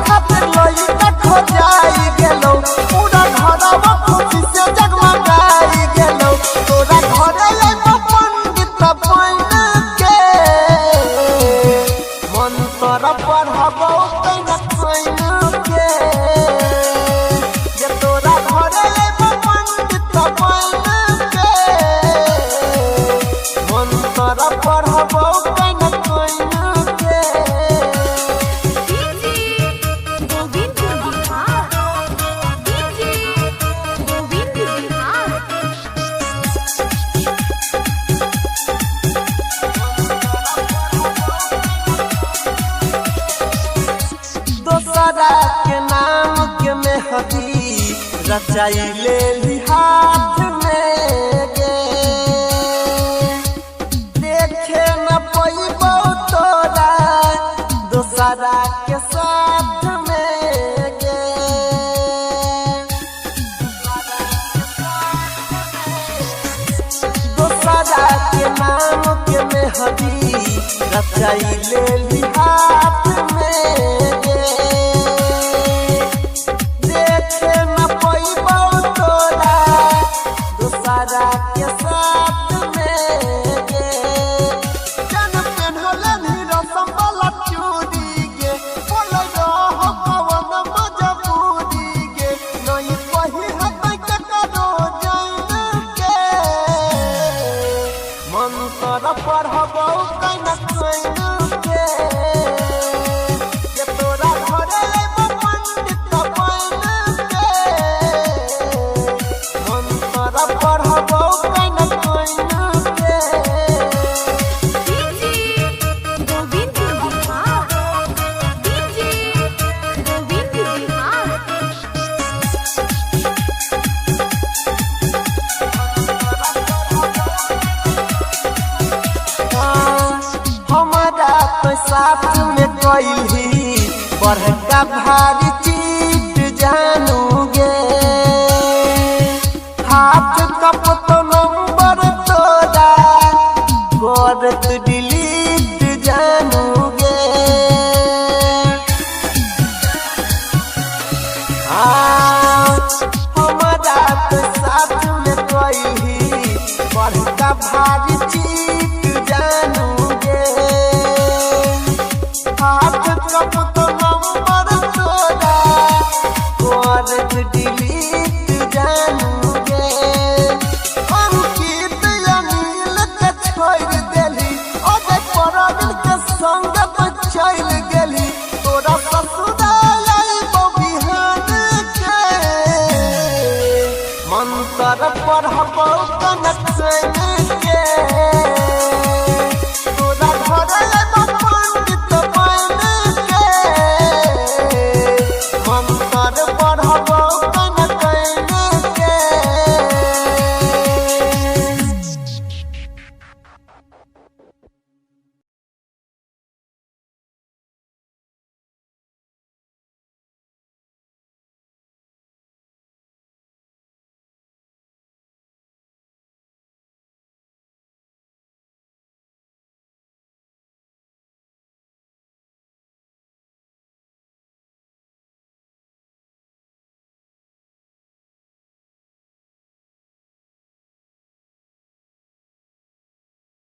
खातिर लइका खो जाई गेलो पूरा घरवा खुशी से जगमगाई गेलो तोरा घरे आइबो पंडित बन के मंत्र पढ़बो तैना कोइन के जे तोरा घरे आइबो पंडित बन के मंत्र पढ़बो तैना कोइन के दोसरा के नाम के मेहदी रचाई ले ली हाथ में गे देखे न पैबो तोरा दोसरा के साथ में गे दोसरा के नाम के मेहदी रचाई ले ली हाथ में गे देखे न पैबो तोरा दोसरा के साथ में गे जन पेन्हले भी रसम वाला चूड़ी गे बोले रहो कवन मजबूरी गे नहीं पही हतै के करो जान के मंत्र पढ़बो कैना कोइन के जे तोरा घरे आइबो पंडित बन के मंत्र पढ़बो कैना कोइन के हमारा तो साथ में कैली बड़का भारी चीट जानूगे हाथ कप तो नंबर तोरा करत डिलीट जानूगे हमारा तो साथ में कैली बड़का भारी चीट